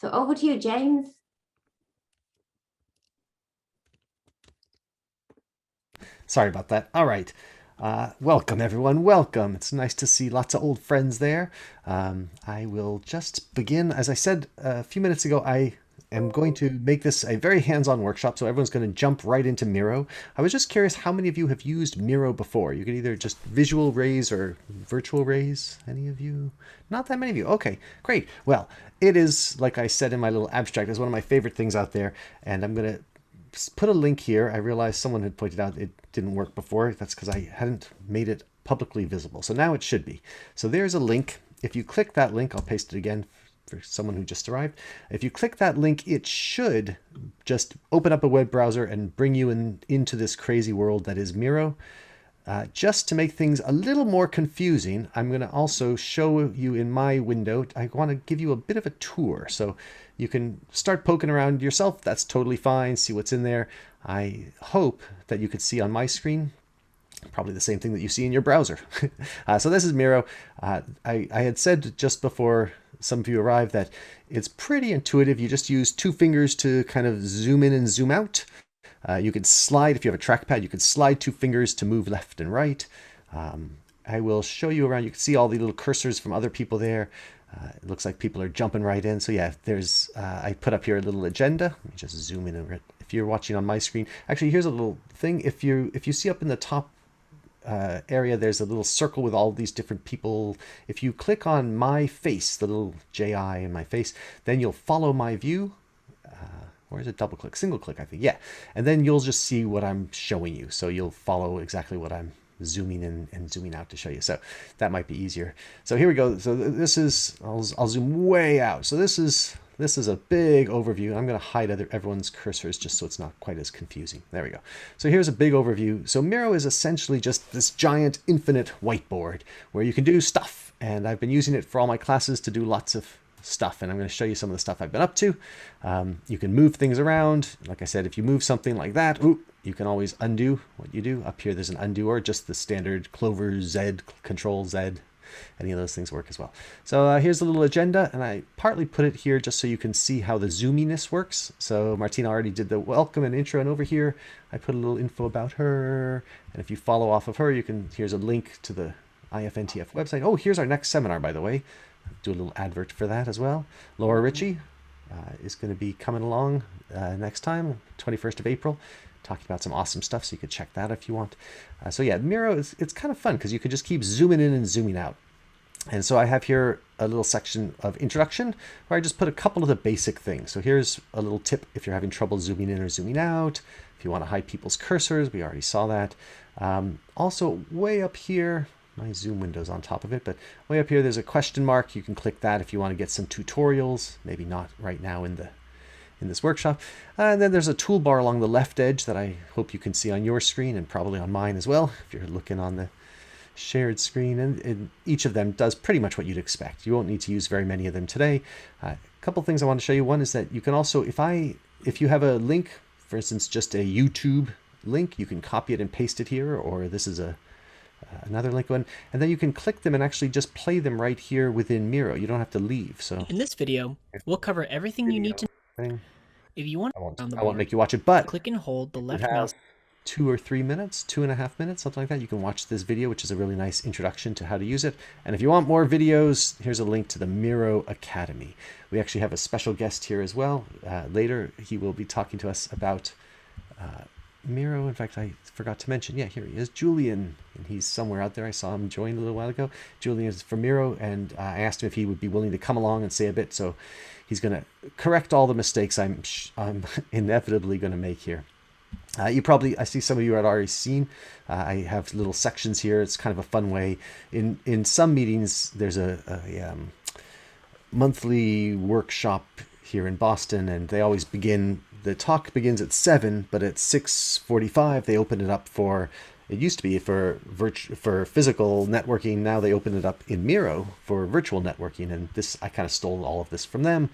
So over to you, James. Sorry about that. All right. Welcome, everyone. Welcome. It's nice to see lots of old friends there. I will just begin. As I said a few minutes ago, I am going to make this a very hands-on workshop, so everyone's going to jump right into Miro. I was just curious how many of you have used Miro before. You could either just visual raise or virtual raise. Any of you? Not that many of you. Okay, great. Well, it is, like I said in my little abstract, is one of my favorite things out there, and I'm going to put a link here. I realized someone had pointed out it didn't work before. That's because I hadn't made it publicly visible. So now it should be. So there's a link. If you click that link, I'll paste it again for someone who just arrived. If you click that link, it should just open up a web browser and bring you into this crazy world that is Miro. Just to make things a little more confusing, I'm going to also show you in my window. I want to give you a bit of a tour. So you can start poking around yourself. That's totally fine. See what's in there. I hope that you could see on my screen probably the same thing that you see in your browser. So this is Miro. I had said just before some of you arrived that it's pretty intuitive. You just use two fingers to kind of zoom in and zoom out. You could slide, if you have a trackpad, you could slide two fingers to move left and right. I will show you around. You can see all the little cursors from other people there. It looks like people are jumping right in. So yeah, there's, I put up here a little agenda. Let me just zoom in over it. If you're watching on my screen, actually, here's a little thing. If you see up in the top area, there's a little circle with all these different people. If you click on my face, the little JI in my face, then you'll follow my view. Or is it double click? Single click, I think. Yeah. And then you'll just see what I'm showing you. So you'll follow exactly what I'm zooming in and zooming out to show you. So that might be easier. So here we go. So this is, I'll zoom way out. So this is a big overview. I'm going to hide everyone's cursors just so it's not quite as confusing. There we go. So here's a big overview. So Miro is essentially just this giant infinite whiteboard where you can do stuff. And I've been using it for all my classes to do lots of stuff, and I'm going to show you some of the stuff I've been up to. You can move things around. Like I said, if you move something like that, you can always undo what you do. Up here there's an undo, or just the standard Clover Z, Control Z. Any of those things work as well. So here's a little agenda, and I partly put it here just so you can see how the zoominess works. So Martina already did the welcome and intro, and over here I put a little info about her, and if you follow off of her, you can, here's a link to the IFNTF website. Oh, here's our next seminar, by the way. Do a little advert for that as well. Laura Ritchie is going to be coming along next time, 21st of April, talking about some awesome stuff, so you could check that if you want. So yeah, Miro, it's kind of fun because you could just keep zooming in and zooming out. And so I have here a little section of introduction where I just put a couple of the basic things. So here's a little tip if you're having trouble zooming in or zooming out. If you want to hide people's cursors, we already saw that. Also, way up here, my zoom window's on top of it, but way up here there's a question mark. You can click that if you want to get some tutorials, maybe not right now in this workshop. And then there's a toolbar along the left edge that I hope you can see on your screen and probably on mine as well if you're looking on the shared screen, and each of them does pretty much what you'd expect. You won't need to use very many of them today. A couple things I want to show you. One is that you can also, if you have a link, for instance, just a YouTube link, you can copy it and paste it here, or this is another link one, and then you can click them and actually just play them right here within Miro. You don't have to leave. So in this video, we'll cover everything you need to know. If you want, I won't make you watch it, but click and hold the left mouse. 2 or 3 minutes, 2.5 minutes, something like that. You can watch this video, which is a really nice introduction to how to use it. And if you want more videos, here's a link to the Miro Academy. We actually have a special guest here as well. Later, he will be talking to us about Miro. In fact, I forgot to mention, yeah, here he is, Julian, and he's somewhere out there. I saw him join a little while ago. Julian is from Miro, and I asked him if he would be willing to come along and say a bit. So he's going to correct all the mistakes I'm inevitably going to make here. I see some of you had already seen. I have little sections here. It's kind of a fun way. In some meetings, there's a monthly workshop here in Boston, and they always begin. The talk begins at 7, but at 6:45 they open it up for. It used to be for physical networking. Now they open it up in Miro for virtual networking, and this I kind of stole all of this from them.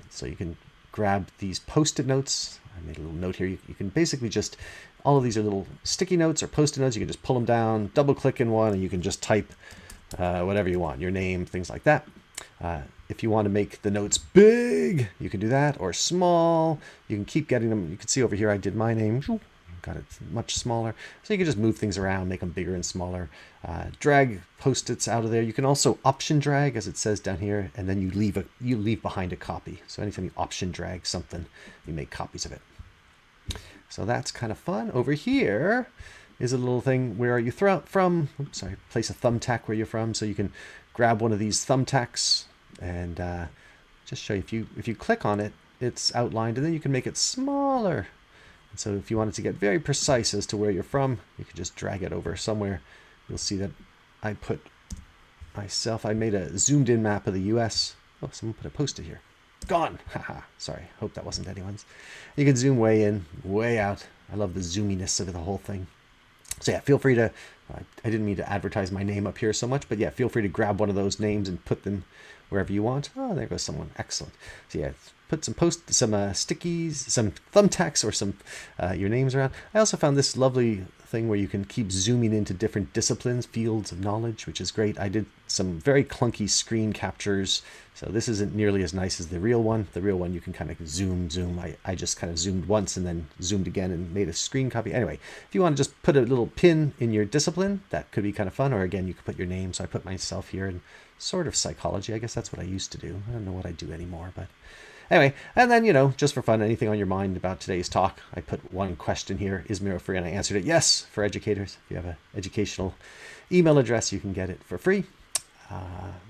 So you can grab these Post-it notes. I made a little note here. You can basically just, all of these are little sticky notes or Post-it notes. You can just pull them down, double click in one, and you can just type whatever you want, your name, things like that. if you want to make the notes big, you can do that, or small. You can keep getting them. You can see over here I did my name. Got it much smaller. So you can just move things around, make them bigger and smaller. Drag Post-its out of there. You can also option drag, as it says down here, and then you leave behind a copy. So anytime you option drag something, you make copies of it. So that's kind of fun. Over here is a little thing, where are you from? Oops, sorry, place a thumbtack where you're from. So you can grab one of these thumbtacks and just show you, if you click on it, it's outlined, and then you can make it smaller. And so if you wanted to get very precise as to where you're from, you could just drag it over somewhere. You'll see that I made a zoomed in map of the US. Oh, someone put a post-it here. Gone. Haha. Sorry. Hope that wasn't anyone's. You can zoom way in, way out. I love the zoominess of the whole thing. So yeah, feel free to, I didn't mean to advertise my name up here so much, but yeah, feel free to grab one of those names and put them wherever you want. Oh, there goes someone. Excellent. So yeah, put some stickies, some thumbtacks, or some your names around. I also found this lovely thing where you can keep zooming into different disciplines, fields of knowledge, which is great. I did some very clunky screen captures, so this isn't nearly as nice as the real one. The real one you can kind of zoom. I just kind of zoomed once and then zoomed again and made a screen copy. Anyway, if you want to just put a little pin in your discipline, that could be kind of fun. Or again, you could put your name. So I put myself here in sort of psychology. I guess that's what I used to do. I don't know what I do anymore, but anyway, and then, just for fun, anything on your mind about today's talk, I put one question here. Is Miro free? And I answered it yes for educators. If you have an educational email address, you can get it for free.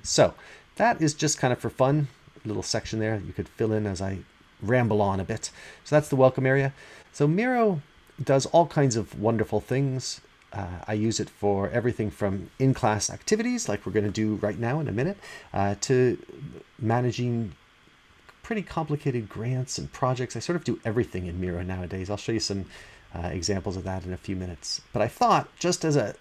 So that is just kind of for fun. A little section there you could fill in as I ramble on a bit. So that's the welcome area. So Miro does all kinds of wonderful things. I use it for everything from in-class activities, like we're going to do right now in a minute, to managing pretty complicated grants and projects. I sort of do everything in Miro nowadays. I'll show you some examples of that in a few minutes. But I thought, just as a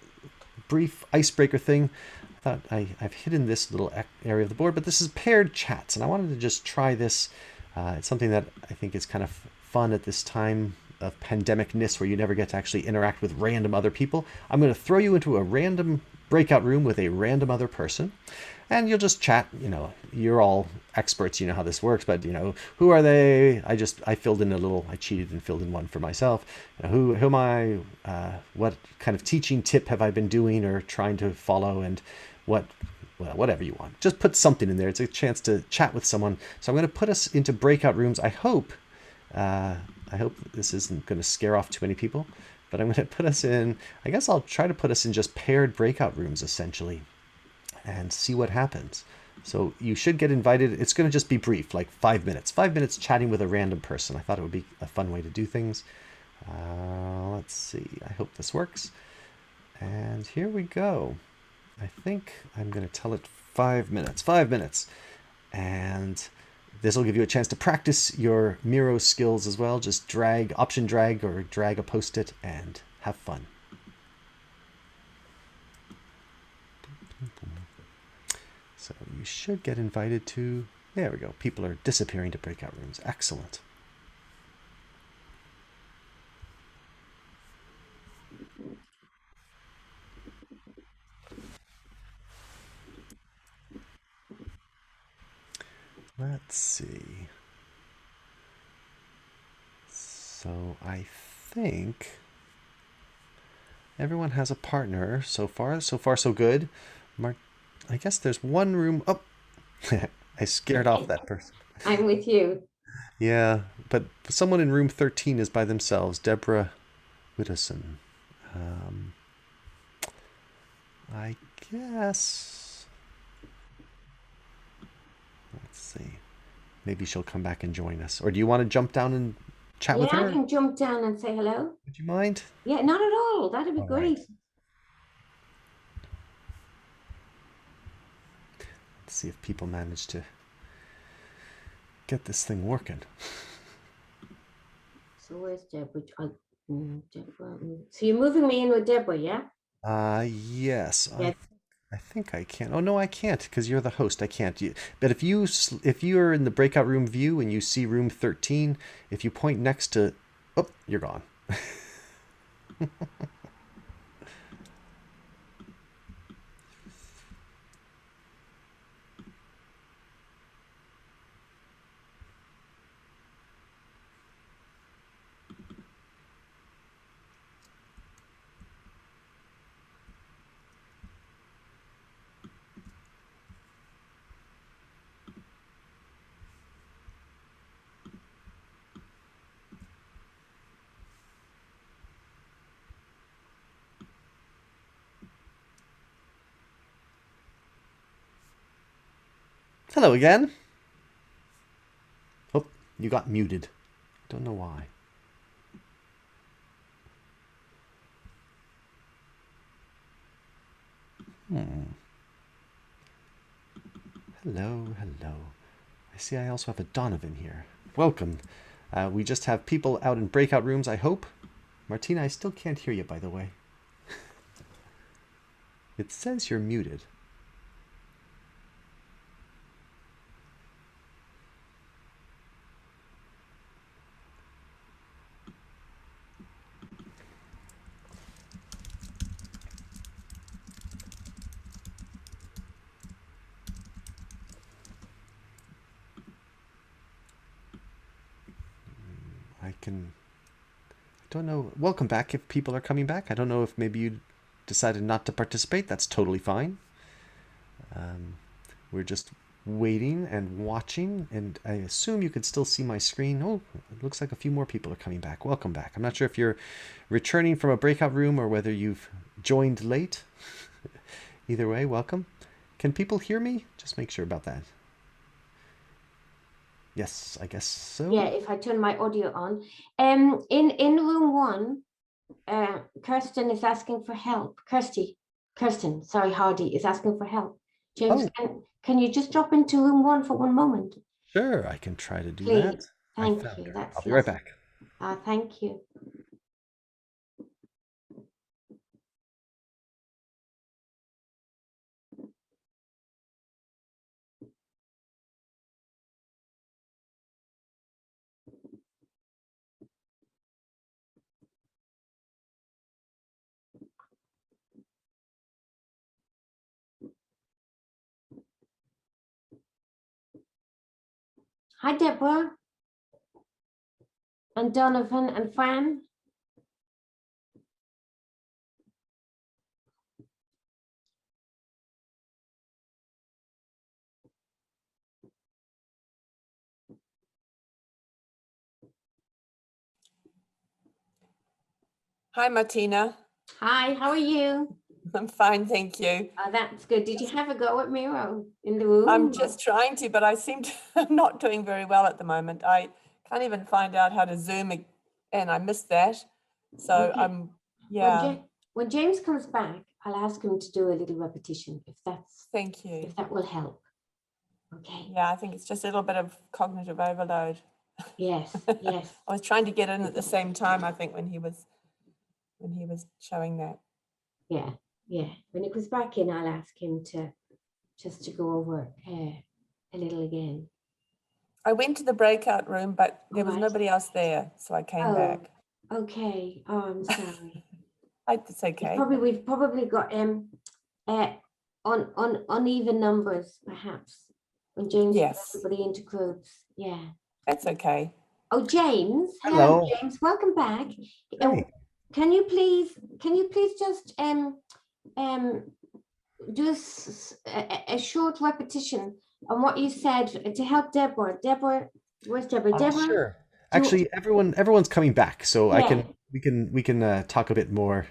brief icebreaker thing, I thought I've hidden this little area of the board, but this is paired chats, and I wanted to just try this. It's something that I think is kind of fun at this time of pandemicness, where you never get to actually interact with random other people. I'm going to throw you into a random breakout room with a random other person, and you'll just chat. You're all experts, you know how this works, but who are they? I filled in I cheated and filled in one for myself. Who am I? What kind of teaching tip have I been doing or trying to follow? And whatever you want. Just put something in there. It's a chance to chat with someone. So I'm going to put us into breakout rooms. I hope this isn't going to scare off too many people, but I'm going to put us in, I guess I'll try to put us in just paired breakout rooms, essentially, and see what happens. So you should get invited. It's going to just be brief, like 5 minutes. 5 minutes chatting with a random person. I thought it would be a fun way to do things. Let's see. I hope this works. And here we go. I think I'm going to tell it 5 minutes. 5 minutes. And this will give you a chance to practice your Miro skills as well. Just option drag or drag a post-it and have fun. So you should get invited to, there we go. People are disappearing to breakout rooms. Excellent. Let's see. So I think everyone has a partner so far. So far, so good. I guess there's one room. Oh, I scared off that person. I'm with you. Yeah, but someone in room 13 is by themselves. Deborah Widdowson. I guess. Let's see. Maybe she'll come back and join us. Or do you want to jump down and chat with her? Yeah, I can jump down and say hello. Would you mind? Yeah, not at all. That'd be great. Right. Let's see if people manage to get this thing working. So where's Deborah? So you're moving me in with Deborah, yeah? Yes. Yeah. I think I can. Oh no, I can't, because you're the host. I can't. But if you're in the breakout room view and you see room 13, if you point next to, oh, you're gone. Hello again. Oh, you got muted. Don't know why. Hello, hello. I see I also have a Donovan here. Welcome. We just have people out in breakout rooms, I hope. Martina, I still can't hear you, by the way. It says you're muted. I don't know. Welcome back if people are coming back. I don't know if maybe you decided not to participate. That's totally fine. We're just waiting and watching, and I assume you could still see my screen. Oh, it looks like a few more people are coming back. Welcome back. I'm not sure if you're returning from a breakout room or whether you've joined late. Either way, welcome. Can people hear me? Just make sure about that. Yes, I guess so. Yeah, if I turn my audio on. In room 1, Kirsten is asking for help. Kirsten, sorry, Hardy is asking for help. James, can you just drop into room 1 for one moment? Sure, I can try to do Please. that. Thank you. I'll be right back. Thank you. Hi, Deborah. And Donovan and Fran. Hi, Martina. Hi, how are you? I'm fine, thank you. Oh, that's good. Did you have a go at Miro in the room? I'm just trying to, but I seem to not doing very well at the moment. I can't even find out how to Zoom, and I missed that. So Okay. I'm, yeah. When James comes back, I'll ask him to do a little repetition, Thank you. if that will help. Okay. Yeah, I think it's just a little bit of cognitive overload. Yes, yes. I was trying to get in at the same time, I think, when he was showing that. Yeah, yeah. When he comes back in, I'll ask him to go over a little again. I went to the breakout room, but there was Alright. nobody else there, so I came back. Okay. Oh, I'm sorry. It's okay. We've probably got on uneven numbers, perhaps, when James put everybody into groups. Yeah. That's okay. Oh, James. Hello. James. Welcome back. Hey. Can you please just do a short repetition on what you said to help Deborah? Deborah, where's Deborah? Deborah. Sure. Actually, everyone's coming back, so Yeah. we can talk a bit more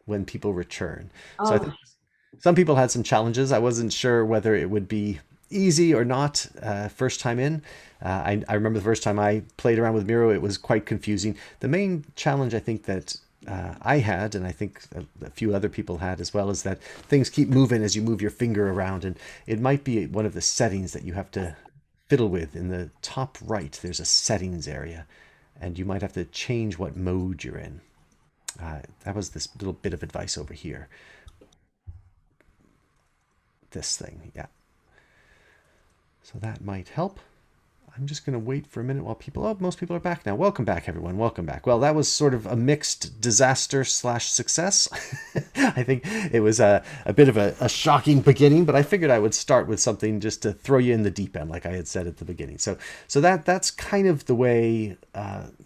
when people return. So All I think some people had some challenges. I wasn't sure whether it would be easy or not first time in. I remember the first time I played around with Miro, it was quite confusing. The main challenge I think that I had, and I think a few other people had as well, is that things keep moving as you move your finger around, and it might be one of the settings that you have to fiddle with. In the top right, there's a settings area, and you might have to change what mode you're in. That was this little bit of advice over here. This thing, yeah. So that might help. I'm just going to wait for a minute while most people are back now. Welcome back, everyone. Welcome back. Well, that was sort of a mixed disaster / success. I think it was a bit of a shocking beginning, but I figured I would start with something just to throw you in the deep end, like I had said at the beginning. So that's kind of the way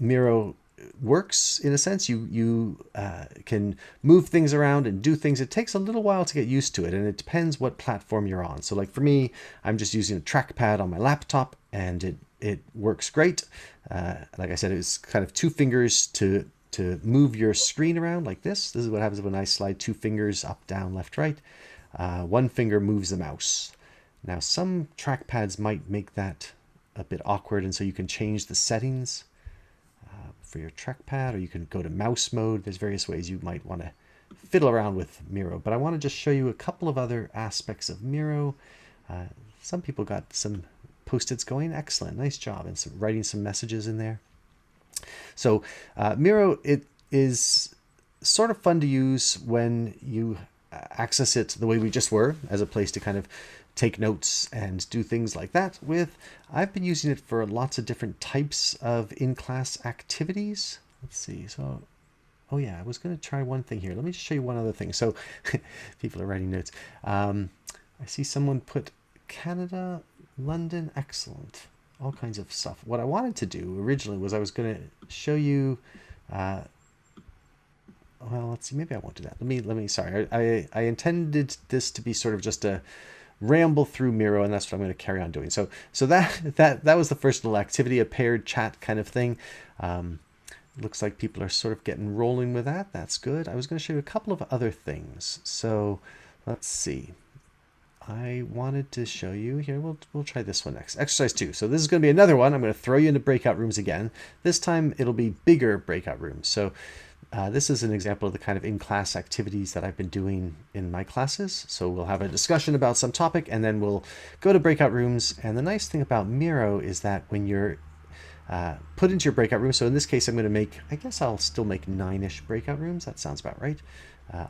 Miro works, in a sense. You can move things around and do things. It takes a little while to get used to it, and it depends what platform you're on. So like for me, I'm just using a trackpad on my laptop, and it works great. Like I said, it's kind of 2 fingers to move your screen around like this. This is what happens when I slide 2 fingers up, down, left, right. 1 finger moves the mouse. Now, some trackpads might make that a bit awkward, and so you can change the settings for your trackpad, or you can go to mouse mode. There's various ways you might want to fiddle around with Miro, but I want to just show you a couple of other aspects of Miro. Some people got some post-its going. Excellent, nice job, and writing some messages in there. So Miro, it is sort of fun to use when you access it the way we just were, as a place to kind of take notes and do things like that with. I've been using it for lots of different types of in-class activities. Let's see. So, oh yeah, I was going to try one thing here. Let me just show you one other thing. So people are writing notes. I see someone put Canada, London, excellent. All kinds of stuff. What I wanted to do originally was I was going to show you, well, let's see, maybe I won't do that. Let me, sorry. I intended this to be sort of just a ramble through Miro, and that's what I'm going to carry on doing. So that was the first little activity, a paired chat kind of thing. Looks like people are sort of getting rolling with that. That's good. I was going to show you a couple of other things. So let's see. I wanted to show you here. We'll try this one next. Exercise 2. So this is going to be another one. I'm going to throw you into breakout rooms again. This time it'll be bigger breakout rooms. So this is an example of the kind of in-class activities that I've been doing in my classes. So we'll have a discussion about some topic, and then we'll go to breakout rooms. And the nice thing about Miro is that when you're put into your breakout room, so in this case I'm going to make, I guess I'll still make 9-ish breakout rooms. That sounds about right.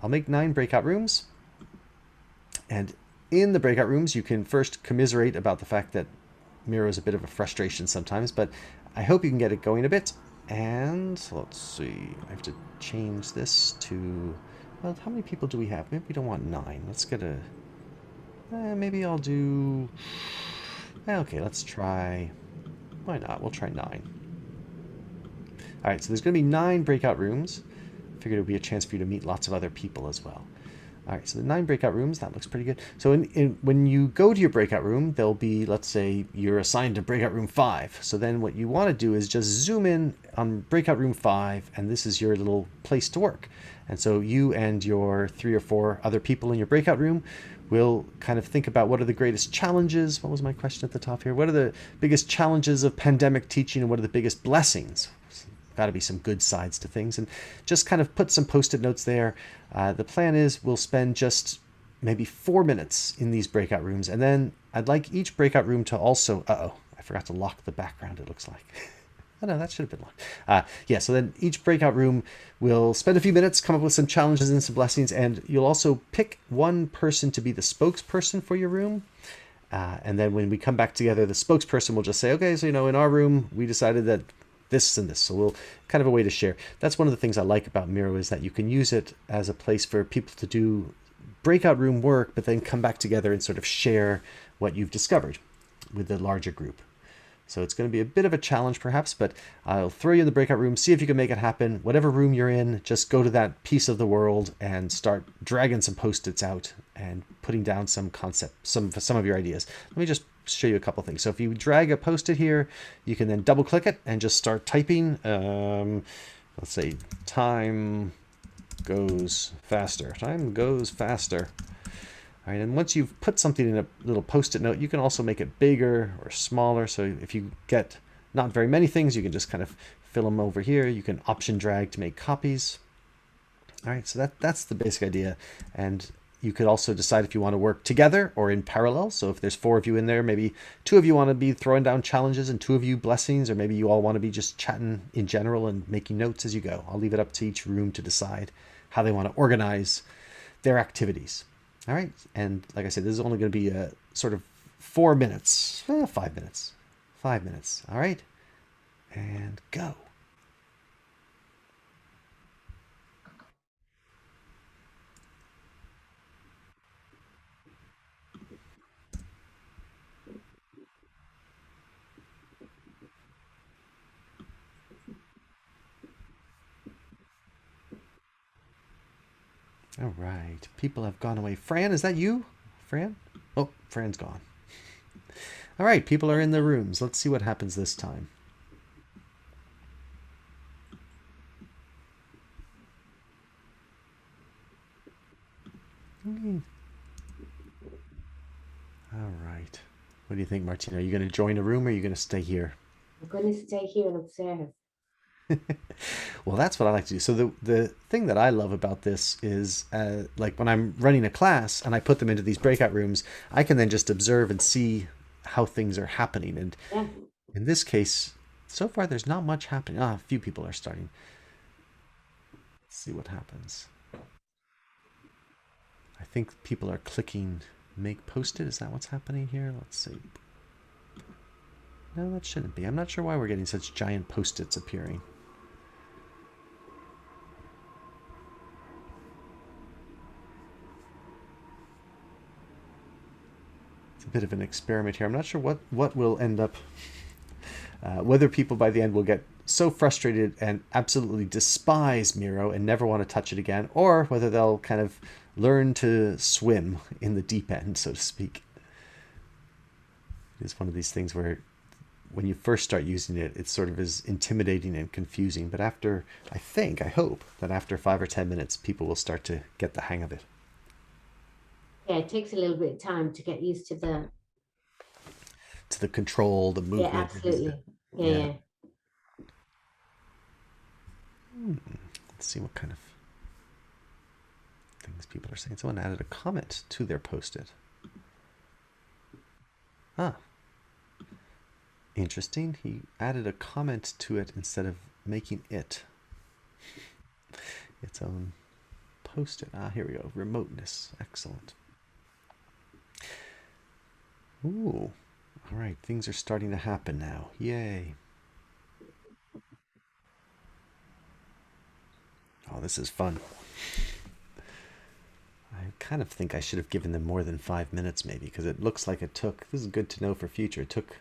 I'll make 9 breakout rooms. And in the breakout rooms, you can first commiserate about the fact that Miro is a bit of a frustration sometimes, but I hope you can get it going a bit. And let's see, I have to change this to, well, how many people do we have? Maybe we don't want 9. Let's get a, maybe I'll do, okay, let's try, why not? We'll try 9. All right, so there's going to be 9 breakout rooms. Figured it would be a chance for you to meet lots of other people as well. All right, so the 9 breakout rooms, that looks pretty good. So when you go to your breakout room, there'll be, let's say you're assigned to breakout room 5. So then what you want to do is just zoom in on breakout room 5, and this is your little place to work. And so you and your 3 or 4 other people in your breakout room will kind of think about what are the greatest challenges. What was my question at the top here? What are the biggest challenges of pandemic teaching, and what are the biggest blessings? Got to be some good sides to things, and just kind of put some post-it notes there. The plan is we'll spend just maybe 4 minutes in these breakout rooms, and then I'd like each breakout room to also, I forgot to lock the background, it looks like. Oh no, that should have been locked. Yeah, so then each breakout room will spend a few minutes, come up with some challenges and some blessings, and you'll also pick one person to be the spokesperson for your room. And then when we come back together, the spokesperson will just say, okay, so in our room, we decided that this and this. So we'll kind of a way to share. That's one of the things I like about Miro, is that you can use it as a place for people to do breakout room work, but then come back together and sort of share what you've discovered with the larger group. So it's going to be a bit of a challenge perhaps, but I'll throw you in the breakout room, see if you can make it happen. Whatever room you're in, just go to that piece of the world and start dragging some post-its out and putting down some concept, some of your ideas. Let me just show you a couple things. So if you drag a post-it here, you can then double click it and just start typing. Let's say time goes faster. Time goes faster. All right, and once you've put something in a little post-it note, you can also make it bigger or smaller. So if you get not very many things, you can just kind of fill them over here. You can option drag to make copies. All right, so that's the basic idea. And you could also decide if you want to work together or in parallel. So if there's 4 of you in there, maybe 2 of you want to be throwing down challenges and 2 of you blessings, or maybe you all want to be just chatting in general and making notes as you go. I'll leave it up to each room to decide how they want to organize their activities. All right, and like I said, this is only going to be a sort of 4 minutes, 5 minutes, 5 minutes. All right, and go. All right, people have gone away. Fran, is that you? Fran? Oh, Fran's gone. All right, people are in the rooms. Let's see what happens this time. All right. What do you think, Martina? Are you going to join a room or are you going to stay here? I'm going to stay here and observe. Well, that's what I like to do. So the thing that I love about this is like when I'm running a class and I put them into these breakout rooms, I can then just observe and see how things are happening. And Yeah. in this case, so far there's not much happening. A few people are starting. Let's see what happens. I think people are clicking make posted. Is that what's happening here? Let's see. No, that shouldn't be. I'm not sure why we're getting such giant post-its appearing. It's a bit of an experiment here. I'm not sure what will end up, whether people by the end will get so frustrated and absolutely despise Miro and never want to touch it again, or whether they'll kind of learn to swim in the deep end, so to speak. It's one of these things where when you first start using it, it sort of is intimidating and confusing. But after, I hope that after 5 or 10 minutes, people will start to get the hang of it. Yeah, it takes a little bit of time to get used to the control, the movement. Yeah, absolutely. Yeah. Let's see what kind of things people are saying. Someone added a comment to their post-it. Ah. Interesting. He added a comment to it instead of making it its own post-it. Ah, here we go. Remoteness. Excellent. Ooh. All right. Things are starting to happen now. Yay. Oh, this is fun. I kind of think I should have given them more than 5 minutes maybe, because it looks like it took, this is good to know for future, it took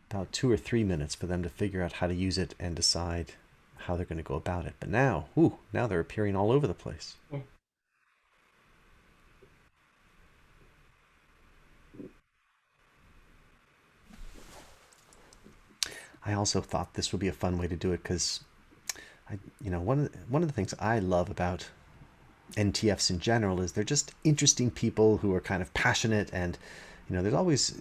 about 2 or 3 minutes for them to figure out how to use it and decide how they're going to go about it. But now, now they're appearing all over the place. Yeah. I also thought this would be a fun way to do it because, one of the things I love about NTFs in general is they're just interesting people who are kind of passionate, and there's always,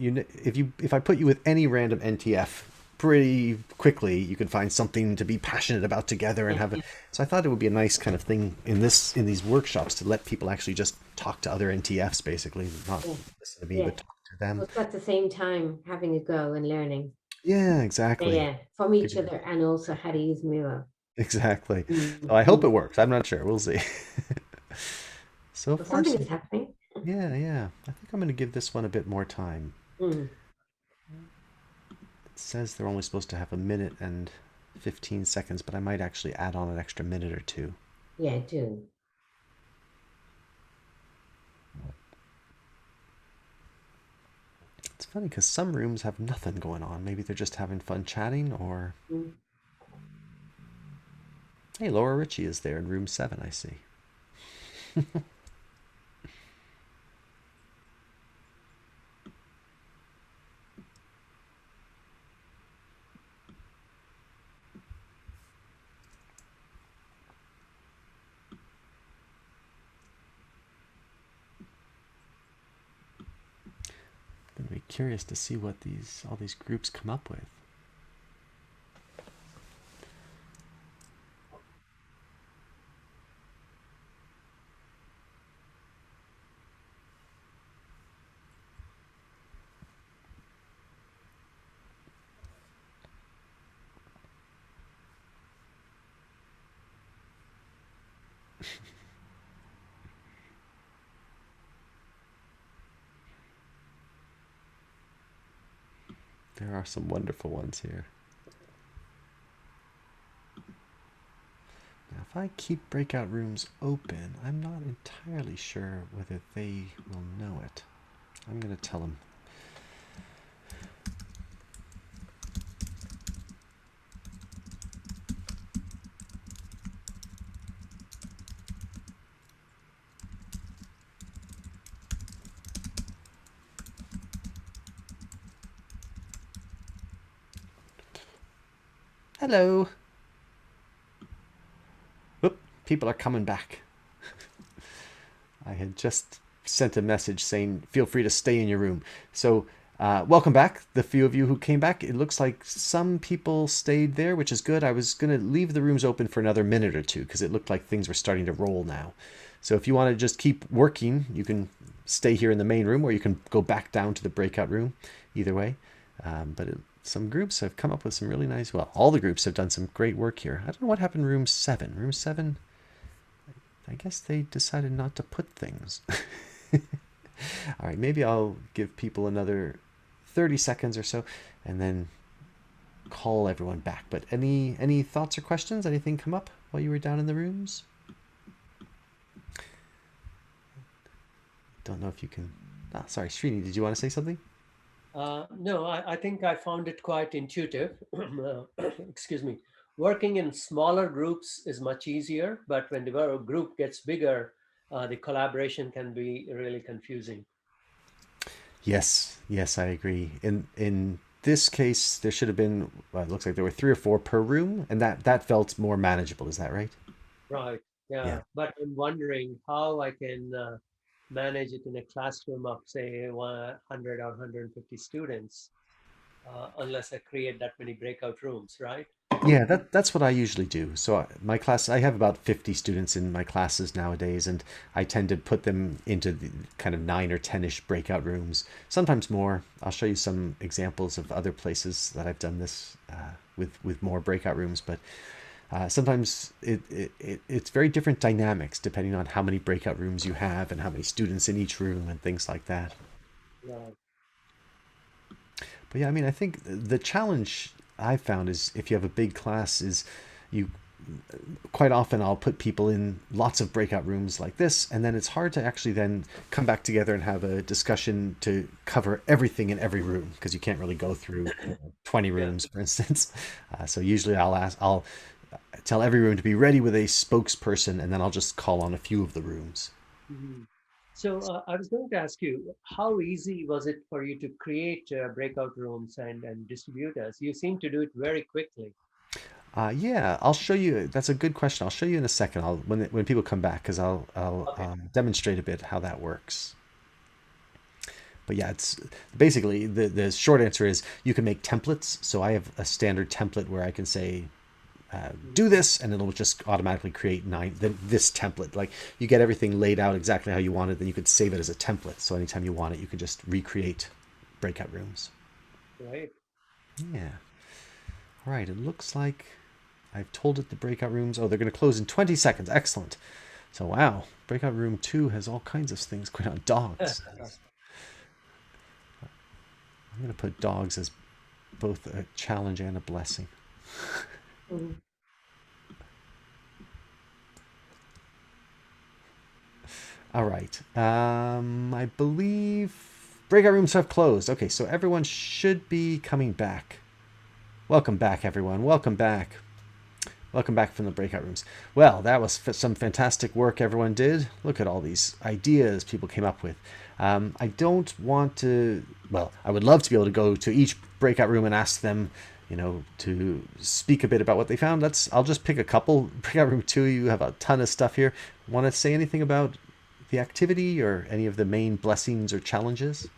if I put you with any random NTF, pretty quickly you can find something to be passionate about together and have it. So I thought it would be a nice kind of thing in these workshops to let people actually just talk to other NTFs, basically, not listen to me, but talk to them. But at the same time, having a go and learning. Yeah, exactly. Yeah, from each other, and also how to use Miro. Exactly. So I hope it works. I'm not sure. We'll see. So Well, far, something is happening. yeah. I think I'm going to give this one a bit more time. It says they're only supposed to have 1 minute and 15 seconds, but I might actually add on an extra minute or two. Yeah, do. It's funny because some rooms have nothing going on. Maybe they're just having fun chatting, or... Hey, Laura Ritchie is there in room 7, I see. I'm going to be curious to see what all these groups come up with. There are some wonderful ones here. Now, if I keep breakout rooms open, I'm not entirely sure whether they will know it. I'm going to tell them. Hello. Whoop, people are coming back. I had just sent a message saying, feel free to stay in your room. So welcome back, the few of you who came back. It looks like some people stayed there, which is good. I was going to leave the rooms open for another minute or two because it looked like things were starting to roll now. So if you want to just keep working, you can stay here in the main room, or you can go back down to the breakout room, either way. Some groups have come up with some really nice, well, all the groups have done some great work here. I don't know what happened in room 7. Room 7, I guess they decided not to put things. All right, maybe I'll give people another 30 seconds or so and then call everyone back. But any thoughts or questions? Anything come up while you were down in the rooms? Don't know if you can. Sorry, Srini, did you want to say something? No, I think I found it quite intuitive. Excuse me. Working in smaller groups is much easier, but when the group gets bigger, the collaboration can be really confusing. Yes, I agree. In this case, there should have been, well, it looks like there were 3 or 4 per room, and that felt more manageable. Is that right? Right. Yeah. But I'm wondering how I can manage it in a classroom of, say, 100 or 150 students, unless I create that many breakout rooms, right? Yeah, that's what I usually do. So my class, I have about 50 students in my classes nowadays, and I tend to put them into the kind of 9 or 10-ish breakout rooms, sometimes more. I'll show you some examples of other places that I've done this with more breakout rooms, but sometimes it's very different dynamics depending on how many breakout rooms you have and how many students in each room and things like that. Right. But yeah, I mean, I think the challenge I've found is if you have a big class is you quite often I'll put people in lots of breakout rooms like this, and then it's hard to actually then come back together and have a discussion to cover everything in every room, because you can't really go through 20 rooms, for instance. So usually I'll tell every room to be ready with a spokesperson, and then I'll just call on a few of the rooms. Mm-hmm. So I was going to ask you, how easy was it for you to create breakout rooms and distributors? You seem to do it very quickly. Yeah, I'll show you. That's a good question. I'll show you in a second. When people come back, because I'll Okay. demonstrate a bit how that works. But yeah, it's basically the short answer is you can make templates. So I have a standard template where I can say, do this, and it'll just automatically create this template. Like, you get everything laid out exactly how you want it, then you could save it as a template. So anytime you want it, you can just recreate breakout rooms. Right. Yeah. All right. It looks like I've told it the breakout rooms. Oh, they're going to close in 20 seconds. Excellent. So, wow. Breakout room 2 has all kinds of things going on. Dogs. I'm going to put dogs as both a challenge and a blessing. Mhm. All right. I believe breakout rooms have closed. Okay, so everyone should be coming back. Welcome back, everyone. Welcome back. Welcome back from the breakout rooms. Well, that was some fantastic work everyone did. Look at all these ideas people came up with. I don't want to, well, I would love to be able to go to each breakout room and ask them, to speak a bit about what they found. I'll just pick a couple. Breakout room 2, you have a ton of stuff here. Want to say anything about the activity or any of the main blessings or challenges?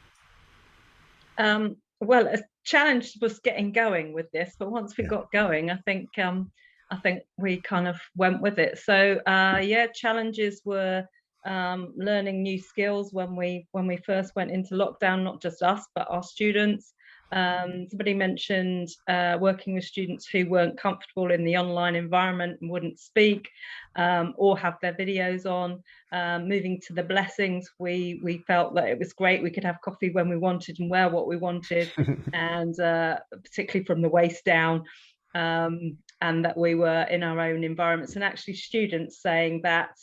Well, a challenge was getting going with this, but once we got going, I think we kind of went with it. So challenges were learning new skills when we first went into lockdown, not just us, but our students. Somebody mentioned working with students who weren't comfortable in the online environment and wouldn't speak or have their videos on. Moving to the blessings, we felt that it was great. We could have coffee when we wanted and wear what we wanted, and particularly from the waist down, and that we were in our own environments. And actually, students saying that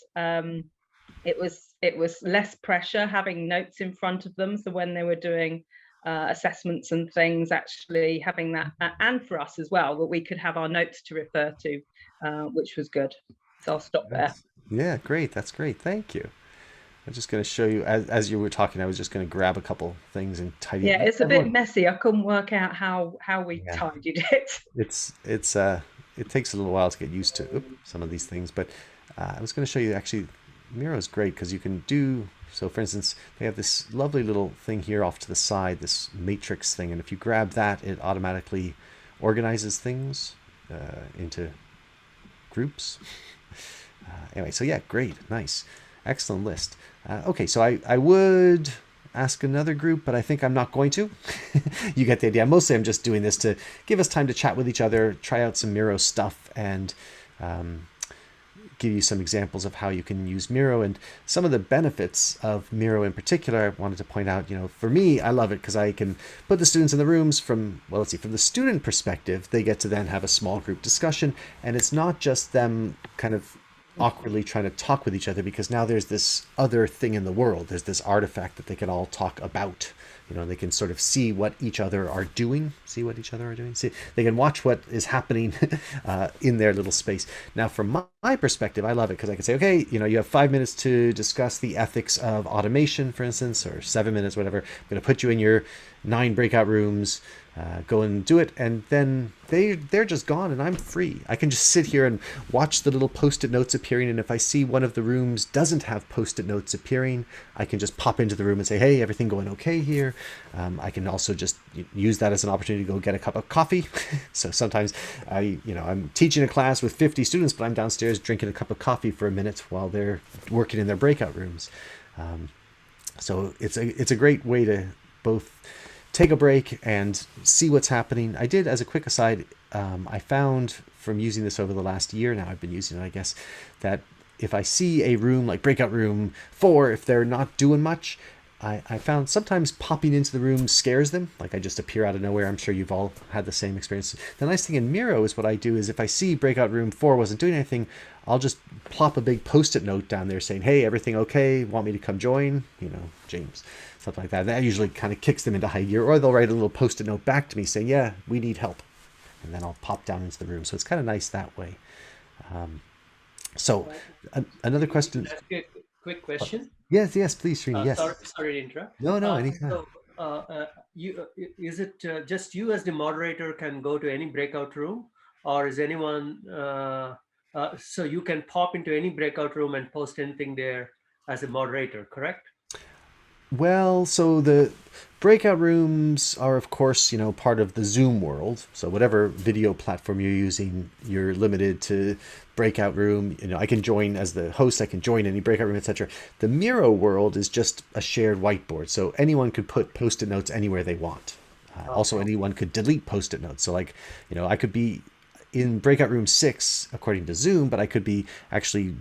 it was less pressure having notes in front of them. So when they were doing assessments and things, actually having that, and for us as well, that we could have our notes to refer to, which was good. So I'll stop there. Yeah, great. That's great. Thank you. I'm just going to show you, as you were talking, I was just going to grab a couple things and tidy it. Yeah, it's a bit messy. I couldn't work out how we tidied it. It takes a little while to get used to some of these things, but I was going to show you, actually, Miro is great because you can do So for instance, they have this lovely little thing here off to the side, this matrix thing. And if you grab that, it automatically organizes things into groups. Anyway, so yeah, great, nice, excellent list. Okay, so I would ask another group, but I think I'm not going to. You get the idea. Mostly I'm just doing this to give us time to chat with each other, try out some Miro stuff, and give you some examples of how you can use Miro and some of the benefits of Miro in particular. I wanted to point out, for me, I love it because I can put the students in the rooms from the student perspective, they get to then have a small group discussion, and it's not just them kind of awkwardly trying to talk with each other, because now there's this other thing in the world. There's this artifact that they can all talk about. They can sort of see what each other are doing. See, they can watch what is happening in their little space. Now, from my perspective, I love it because I can say, okay, you have 5 minutes to discuss the ethics of automation, for instance, or 7 minutes, whatever. I'm going to put you in your 9 breakout rooms, go and do it, and then they're just gone and I'm free. I can just sit here and watch the little post-it notes appearing, and if I see one of the rooms doesn't have post-it notes appearing, I can just pop into the room and say, hey, everything going okay here? I can also just use that as an opportunity to go get a cup of coffee. So sometimes I'm teaching a class with 50 students, but I'm downstairs drinking a cup of coffee for a minute while they're working in their breakout rooms. So it's a great way to both take a break and see what's happening. I did, as a quick aside, I found from using this over the last year now, I've been using it, I guess, that if I see a room like breakout room 4, if they're not doing much, I found sometimes popping into the room scares them. Like I just appear out of nowhere. I'm sure you've all had the same experience. The nice thing in Miro is what I do is if I see breakout room 4 wasn't doing anything, I'll just plop a big post-it note down there saying, hey, everything okay? Want me to come join? James. Something like that. That usually kind of kicks them into high gear, or they'll write a little post-it note back to me saying, yeah, we need help. And then I'll pop down into the room. So it's kind of nice that way. Another question. That's a quick question. Yes, please, Srini. Yes. Sorry to interrupt. No, anytime. Is it just you as the moderator can go to any breakout room, or is anyone, so you can pop into any breakout room and post anything there as a moderator, correct? Well, so the breakout rooms are, of course, part of the Zoom world. So whatever video platform you're using, you're limited to breakout room. I can join as the host. I can join any breakout room, etc. The Miro world is just a shared whiteboard. So anyone could put post-it notes anywhere they want. Also, anyone could delete post-it notes. So like, I could be in breakout room 6, according to Zoom, but I could be actually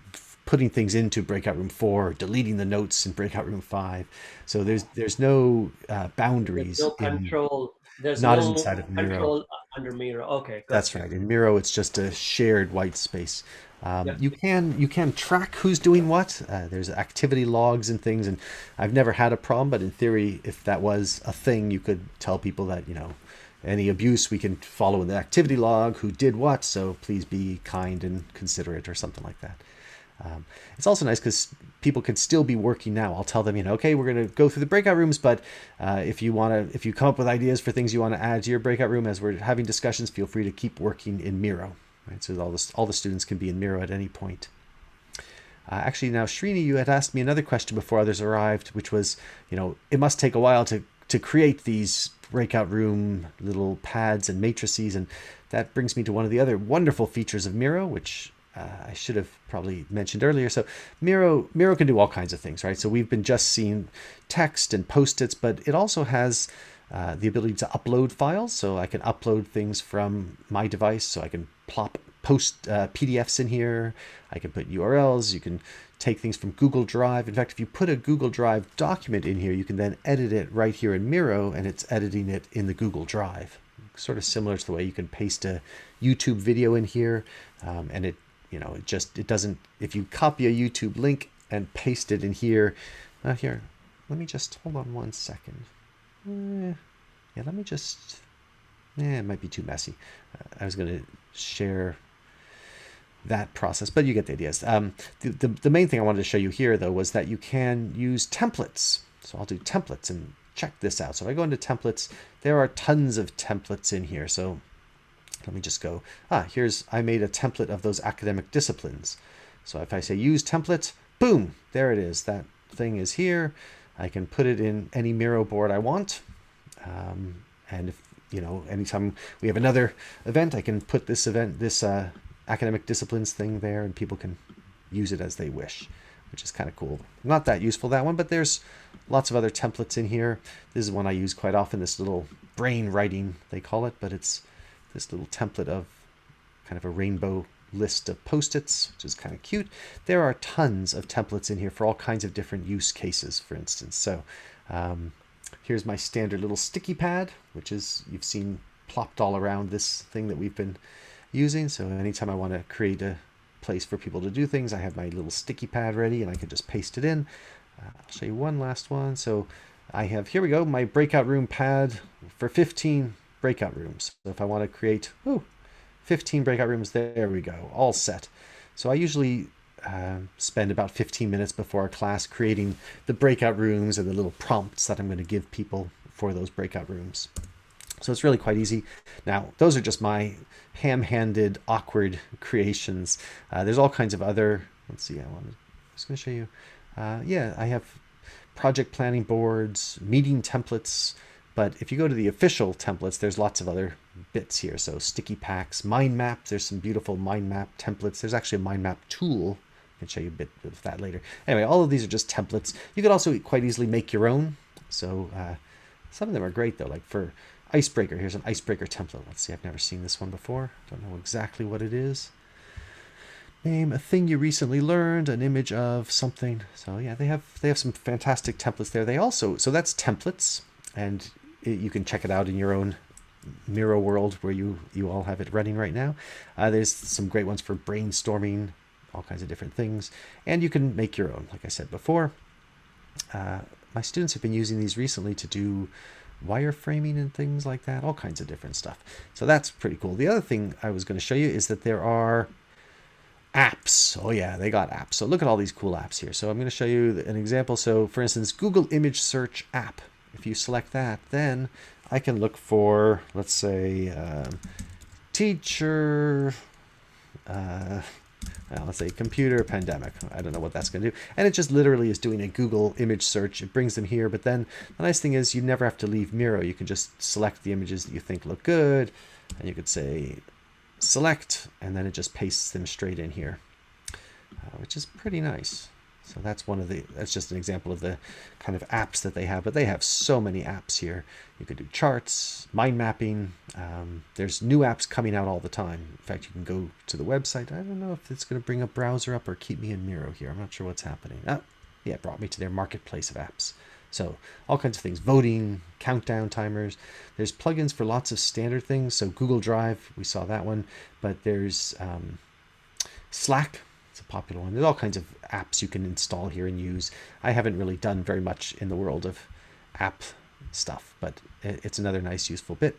putting things into breakout room 4, deleting the notes in breakout room 5. So there's no boundaries. There's no control. There's not no inside of Miro. Control under Miro. Okay, that's right. In Miro, it's just a shared white space. Yep. You can track who's doing what. There's activity logs and things, and I've never had a problem. But in theory, if that was a thing, you could tell people that any abuse we can follow in the activity log, who did what. So please be kind and considerate, or something like that. It's also nice because people can still be working now. I'll tell them, okay, we're going to go through the breakout rooms, but if you come up with ideas for things you want to add to your breakout room as we're having discussions, feel free to keep working in Miro. Right? So all the students can be in Miro at any point. Actually, now, Srini, you had asked me another question before others arrived, which was, it must take a while to create these breakout room little pads and matrices, and that brings me to one of the other wonderful features of Miro, which I should have probably mentioned earlier. So Miro can do all kinds of things, right? So we've been just seeing text and post-its, but it also has the ability to upload files. So I can upload things from my device. So I can post PDFs in here. I can put URLs. You can take things from Google Drive. In fact, if you put a Google Drive document in here, you can then edit it right here in Miro, and it's editing it in the Google Drive. Sort of similar to the way you can paste a YouTube video in here, and it doesn't, if you copy a YouTube link and paste it in here, here, let me just, hold on one second. It might be too messy. I was going to share that process, but you get the ideas. The main thing I wanted to show you here, though, was that you can use templates. So I'll do templates and check this out. So if I go into templates, there are tons of templates in here. So let me just go, I made a template of those academic disciplines. So if I say use template, boom, there it is. That thing is here. I can put it in any Miro board I want. And if, anytime we have another event, I can put this academic disciplines thing there, and people can use it as they wish, which is kind of cool. Not that useful, that one, but there's lots of other templates in here. This is one I use quite often, this little brain writing, they call it, but it's this little template of kind of a rainbow list of Post-its, which is kind of cute. There are tons of templates in here for all kinds of different use cases, for instance. So here's my standard little sticky pad, which is, you've seen plopped all around this thing that we've been using. So anytime I want to create a place for people to do things, I have my little sticky pad ready and I can just paste it in. I'll show you one last one. So I have, here we go, my breakout room pad for 15 breakout rooms. So if I want to create 15 breakout rooms, there we go, all set. So I usually spend about 15 minutes before a class creating the breakout rooms and the little prompts that I'm going to give people for those breakout rooms. So it's really quite easy. Now, those are just my ham-handed, awkward creations. There's all kinds of other, let's see, I was going to show you. I have project planning boards, meeting templates, but if you go to the official templates, there's lots of other bits here. So sticky packs, mind maps, there's some beautiful mind map templates. There's actually a mind map tool. I can show you a bit of that later. Anyway, all of these are just templates. You could also quite easily make your own. So some of them are great though, like for Icebreaker. Here's an Icebreaker template. Let's see, I've never seen this one before. Don't know exactly what it is. Name a thing you recently learned, an image of something. So yeah, they have some fantastic templates there. They also, so that's templates, and you can check it out in your own Miro world where you all have it running right now. There's some great ones for brainstorming, all kinds of different things, and you can make your own, like I said before. My students have been using these recently to do wireframing and things like that, all kinds of different stuff. So that's pretty cool. The other thing I was going to show you is that there are apps. Oh yeah, they got apps. So look at all these cool apps here. So I'm going to show you an example. So for instance, Google Image Search app. If you select that, then I can look for, let's say, teacher, let's say computer pandemic. I don't know what that's going to do. And it just literally is doing a Google image search. It brings them here. But then the nice thing is you never have to leave Miro. You can just select the images that you think look good. And you could say select, and then it just pastes them straight in here, which is pretty nice. So that's that's just an example of the kind of apps that they have, but they have so many apps here. You could do charts, mind mapping. There's new apps coming out all the time. In fact, you can go to the website. I don't know if it's going to bring a browser up or keep me in Miro here. I'm not sure what's happening. Yeah, it brought me to their marketplace of apps. So all kinds of things, voting, countdown timers. There's plugins for lots of standard things. So Google Drive, we saw that one, but there's Slack. It's a popular one. There's all kinds of apps you can install here and use. I haven't really done very much in the world of app stuff, but it's another nice, useful bit.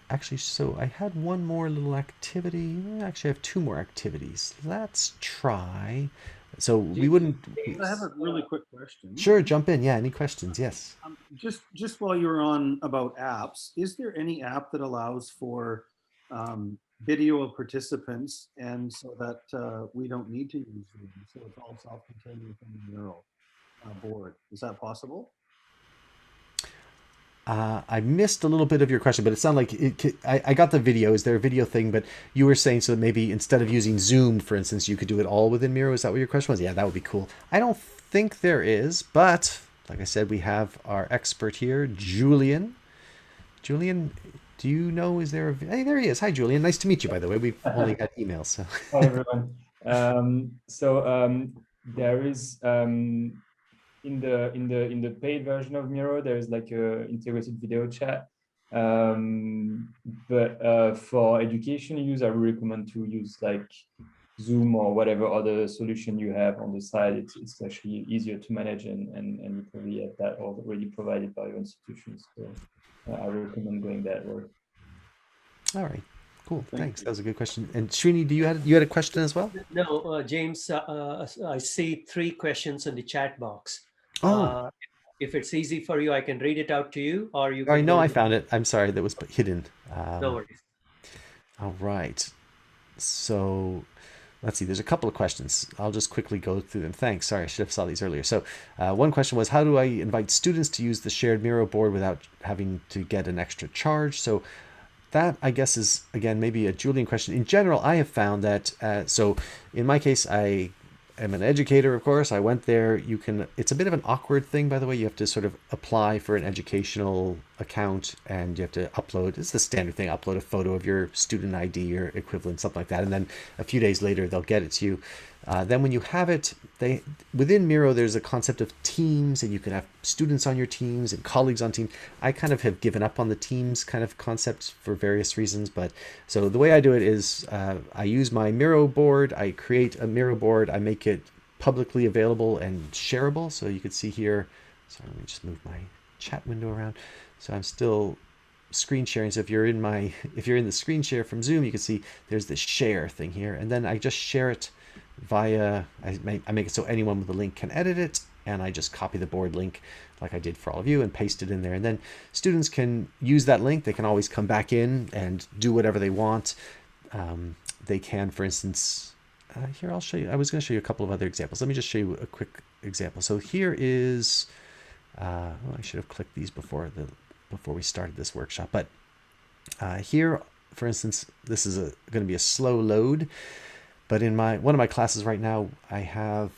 Actually, so I had one more little activity. Actually, I have two more activities. Let's try. So we wouldn't. I have a really quick question. Sure, jump in. Yeah, any questions? Yes. Just while you're on about apps, is there any app that allows for video of participants, and so that we don't need to use Zoom, so it's all self-contained within the Miro board? Is that possible? I missed a little bit of your question, but it sounded like I got the video. Is there a video thing? But you were saying, so maybe instead of using Zoom, for instance, you could do it all within Miro. Is that what your question was? Yeah, that would be cool. I don't think there is, but like I said, we have our expert here, Julian. Julian, do you know, is there hey, there he is. Hi, Julian. Nice to meet you, by the way. We've only had emails. So. Hi, everyone. There is in the paid version of Miro, there is like a integrated video chat. But for education use, I would recommend to use like Zoom or whatever other solution you have on the side. It's actually easier to manage, and you probably have that already provided by your institutions. So I recommend going that way. All right. Cool. Thanks. That was a good question. And Srini, you had a question as well? No, James, I see 3 questions in the chat box. Oh. If it's easy for you, I can read it out to you, or you. I know I found it. I'm sorry, that was hidden. No worries. All right. So let's see, there's a couple of questions. I'll just quickly go through them. Thanks. Sorry, I should have saw these earlier. So one question was, how do I invite students to use the shared Miro board without having to get an extra charge? So that, I guess, is, again, maybe a Julian question. In general, I have found that, so in my case, I am an educator, of course. I went there. It's a bit of an awkward thing, by the way. You have to sort of apply for an educational account, and you have to upload, it's the standard thing, upload a photo of your student ID or equivalent, something like that. And then a few days later, they'll get it to you. Then when you have it, within Miro, there's a concept of teams, and you can have students on your teams and colleagues on teams. I kind of have given up on the teams kind of concept for various reasons. But so the way I do it is I use my Miro board. I create a Miro board. I make it publicly available and shareable. So you can see here, sorry, let me just move my chat window around. So I'm still screen sharing. So if you're in the screen share from Zoom, you can see there's this share thing here. And then I just share it via, I make it so anyone with a link can edit it, and I just copy the board link like I did for all of you and paste it in there. And then students can use that link. They can always come back in and do whatever they want. They can, for instance, here I'll show you, I was going to show you a couple of other examples. Let me just show you a quick example. So here is, well, I should have clicked these before we started this workshop, but here, for instance, this is going to be a slow load. But in one of my classes right now, I have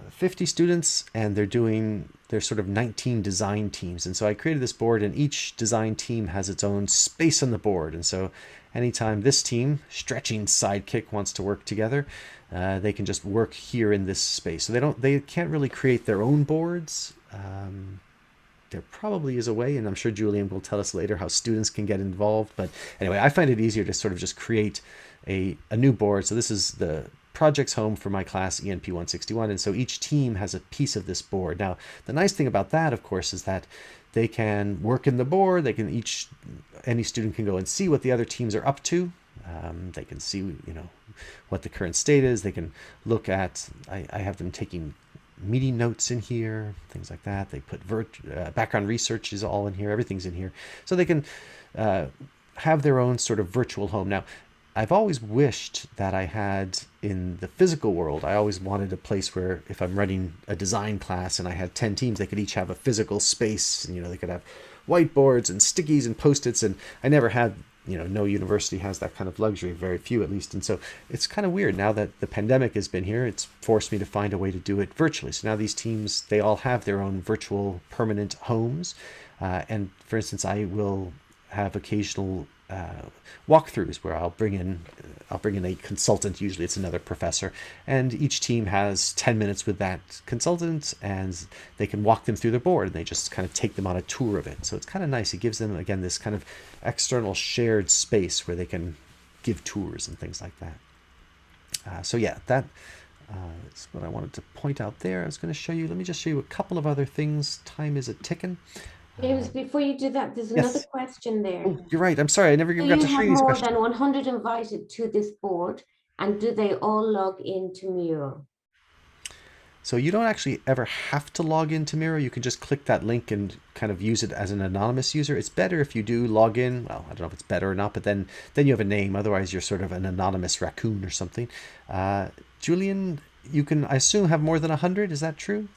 50 students, and they're sort of 19 design teams. And so I created this board, and each design team has its own space on the board. And so anytime this team, Stretching Sidekick, wants to work together, they can just work here in this space. So they can't really create their own boards. There probably is a way, and I'm sure Julian will tell us later how students can get involved. But anyway, I find it easier to sort of just create a new board. So this is the projects home for my class ENP 161, and so each team has a piece of this board. Now, the nice thing about that, of course, is that they can work in the board. Any student can go and see what the other teams are up to. They can see, what the current state is. They can look at, I have them taking meeting notes in here, things like that. They put background research is all in here. Everything's in here. So they can have their own sort of virtual home. Now, I've always wished that I had in the physical world. I always wanted a place where if I'm running a design class and I had 10 teams, they could each have a physical space. And, they could have whiteboards and stickies and Post-its. And I never had, no university has that kind of luxury, very few at least. And so it's kind of weird now that the pandemic has been here. It's forced me to find a way to do it virtually. So now these teams, they all have their own virtual permanent homes. And for instance, I will have occasional walkthroughs where I'll bring in a consultant. Usually it's another professor, and each team has 10 minutes with that consultant, and they can walk them through the board, and they just kind of take them on a tour of it. So it's kind of nice. It gives them, again, this kind of external shared space where they can give tours and things like that. So yeah, that is what I wanted to point out there. I was going to show you, let me just show you a couple of other things. Time is a-ticking. James, before you do that, there's another question there. Oh, you're right. I'm sorry. I never Do got you to show have you these more questions. than 100 invited to this board, and do they all log into Miro? So you don't actually ever have to log into Miro. You can just click that link and kind of use it as an anonymous user. It's better if you do log in. Well, I don't know if it's better or not, but then you have a name. Otherwise, you're sort of an anonymous raccoon or something. Julian, you can, I assume, have more than 100. Is that true?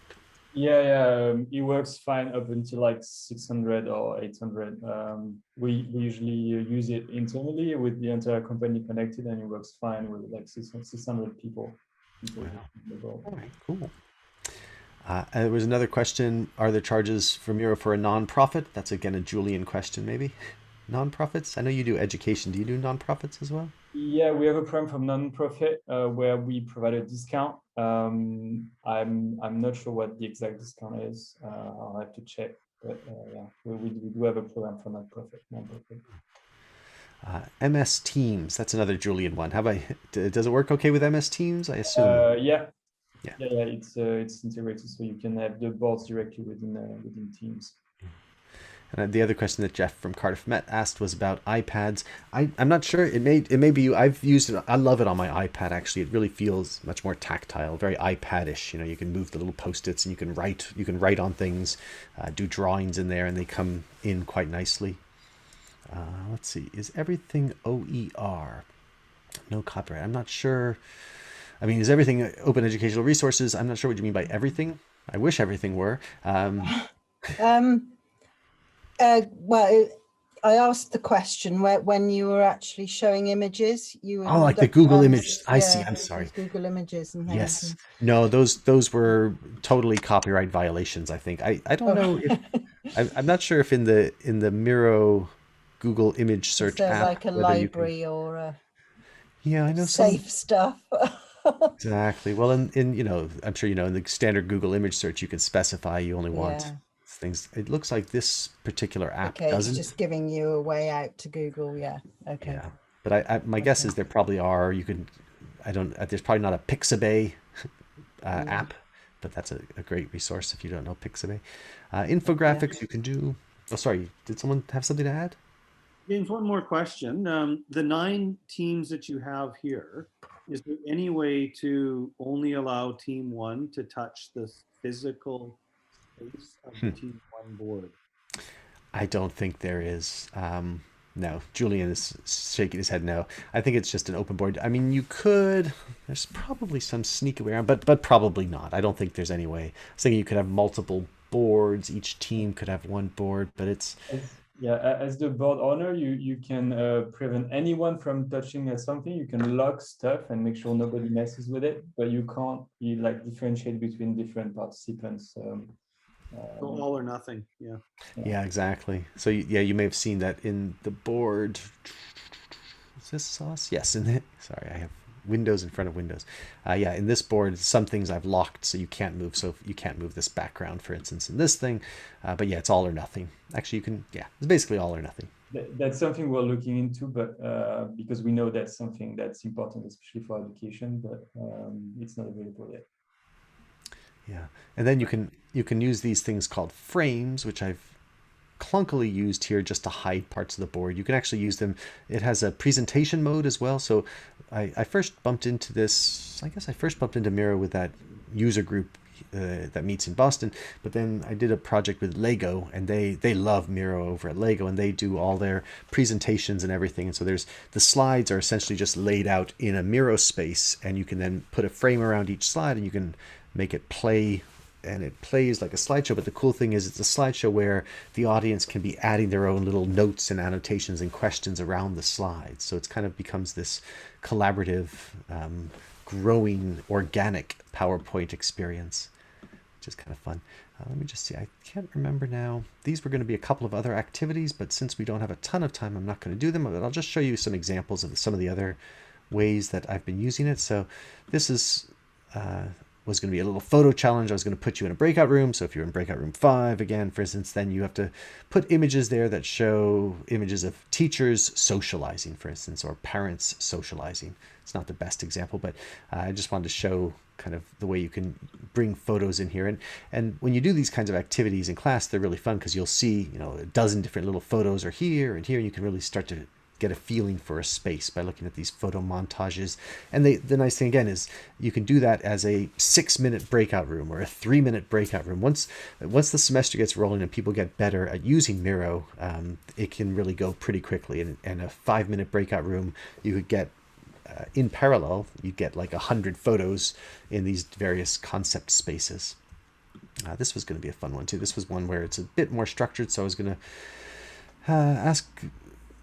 Yeah. It works fine up until like 600 or 800. We usually use it internally with the entire company connected, and it works fine with like 600 people. All right, cool. There was another question. Are there charges from Miro for a nonprofit? That's again a Julian question, maybe. Nonprofits? I know you do education. Do you do nonprofits as well? Yeah, we have a program for nonprofit where we provide a discount. I'm not sure what the exact discount is. I'll have to check. But yeah, we do have a program for nonprofit. MS Teams. That's another Julian one. Does it work okay with MS Teams? I assume. Yeah. It's integrated, so you can have the boards directly within Teams. And the other question that Jeff from Cardiff Met asked was about iPads. I'm not sure. It may be you. I've used it. I love it on my iPad. Actually, it really feels much more tactile, very iPad-ish. You can move the little Post-its and you can write on things, do drawings in there, and they come in quite nicely. Let's see. Is everything OER? No copyright. I'm not sure. I mean, is everything open educational resources? I'm not sure what you mean by everything. I wish everything were. Well, I asked the question when you were actually showing images, you Oh, like the don't Google image. I see. yeah, I'm sorry. use Google images and things. Yes. No, those were totally copyright violations, I think. I don't know if I'm not sure if in the Miro Google image Is search there app like a whether you can. library or a Yeah, I know some safe stuff? exactly. Well, in I'm sure in the standard Google image search you can specify you only want Yeah. things. It looks like this particular app Okay, it's doesn't. just giving you a way out to Google. Yeah. Okay. Yeah. But my guess is there probably are. You could. I don't. There's probably not a Pixabay app, but that's a great resource if you don't know Pixabay. Infographics you can do. Oh, sorry. Did someone have something to add? James, one more question. The 9 teams that you have here, is there any way to only allow team 1 to touch the physical space of the team 1 board? I don't think there is. No, Julian is shaking his head no. I think it's just an open board. I mean, you could. There's probably some sneak way around, but probably not. I don't think there's any way. I was thinking you could have multiple boards. Each team could have one board, but it's. Yeah, as the board owner, you can prevent anyone from touching something. You can lock stuff and make sure nobody messes with it, but you can't like differentiate between different participants. So all or nothing. Yeah. Yeah, exactly. So you may have seen that in the board. Is this sauce? Yes. Sorry, I have windows in front of windows. Yeah, in this board, some things I've locked so you can't move. So you can't move this background, for instance, in this thing. But yeah, it's all or nothing. Actually, you can. Yeah, it's basically all or nothing. That's something we're looking into, but because we know that's something that's important, especially for education, but it's not available yet. Yeah, and then you can use these things called frames, which I've clunkily used here just to hide parts of the board. You can actually use them. It has a presentation mode as well. So I first bumped into this. I guess I first bumped into Miro with that user group that meets in Boston. But then I did a project with Lego, and they love Miro over at Lego, and they do all their presentations and everything. And so the slides are essentially just laid out in a Miro space, and you can then put a frame around each slide, and you can make it play, and it plays like a slideshow. But the cool thing is it's a slideshow where the audience can be adding their own little notes and annotations and questions around the slides. So it's kind of becomes this collaborative, growing, organic PowerPoint experience, which is kind of fun. Let me just see. I can't remember now. These were going to be a couple of other activities, but since we don't have a ton of time, I'm not going to do them. But I'll just show you some examples of some of the other ways that I've been using it. So this is was going to be a little photo challenge. I was going to put you in a breakout room. So if you're in breakout room 5 again, for instance, then you have to put images there that show images of teachers socializing, for instance, or parents socializing. It's not the best example, but I just wanted to show kind of the way you can bring photos in here. And when you do these kinds of activities in class, they're really fun because you'll see, a dozen different little photos are here and here, and you can really start to get a feeling for a space by looking at these photo montages. And the nice thing again is you can do that as a 6-minute breakout room or a 3-minute breakout room. Once the semester gets rolling and people get better at using Miro, it can really go pretty quickly. And a 5-minute breakout room, you could get in parallel, you'd get like 100 photos in these various concept spaces. This was going to be a fun one too. This was one where it's a bit more structured, so I was going to ask.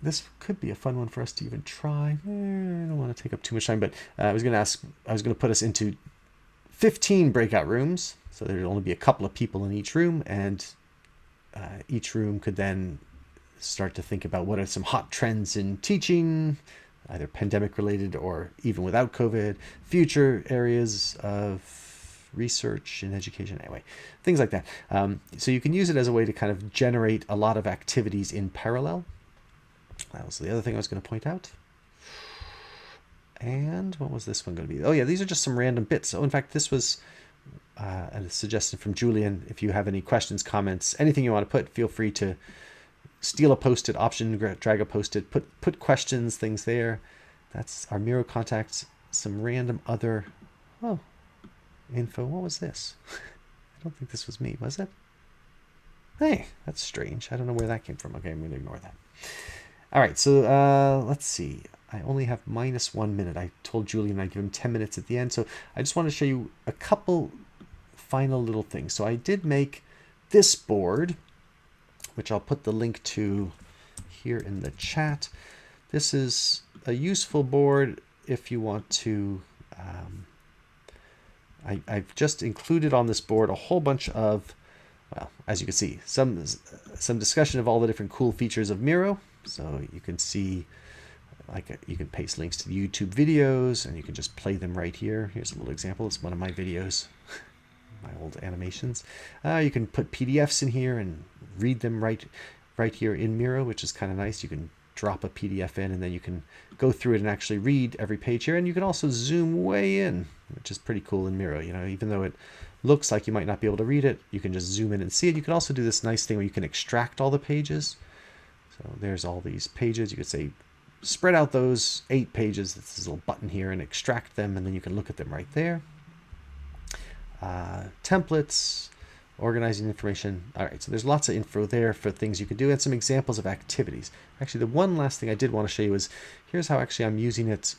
This could be a fun one for us to even try. I don't want to take up too much time, but I was going to put us into 15 breakout rooms. So there'd only be a couple of people in each room, and each room could then start to think about what are some hot trends in teaching, either pandemic related or even without COVID, future areas of research in education, anyway, things like that. So you can use it as a way to kind of generate a lot of activities in parallel. That was the other thing I was going to point out. And what was this one going to be? Oh yeah, these are just some random bits. Oh, in fact, this was a suggestion from Julian. If you have any questions, comments, anything you want to put, feel free to steal a post-it, option, drag a post-it, put questions, things there. That's our Miro contacts. Some random other info. What was this? I don't think this was me, was it? Hey, that's strange. I don't know where that came from. Okay, I'm going to ignore that. All right, so let's see. I only have -1 minute. I told Julian I'd give him 10 minutes at the end. So I just want to show you a couple final little things. So I did make this board, which I'll put the link to here in the chat. This is a useful board if you want to, I've just included on this board a whole bunch of, well, as you can see, some discussion of all the different cool features of Miro. So you can see, like, you can paste links to the YouTube videos and you can just play them right here. Here's a little example. It's one of my videos, my old animations. You can put PDFs in here and read them right here in Miro, which is kind of nice. You can drop a PDF in and then you can go through it and actually read every page here. And you can also zoom way in, which is pretty cool in Miro. You know, even though it looks like you might not be able to read it, you can just zoom in and see it. You can also do this nice thing where you can extract all the pages. So there's all these pages. You could say, spread out those 8 pages. This little button here and extract them, and then you can look at them right there. Templates, organizing information. All right, so there's lots of info there for things you could do and some examples of activities. Actually, the one last thing I did want to show you is here's how actually I'm using it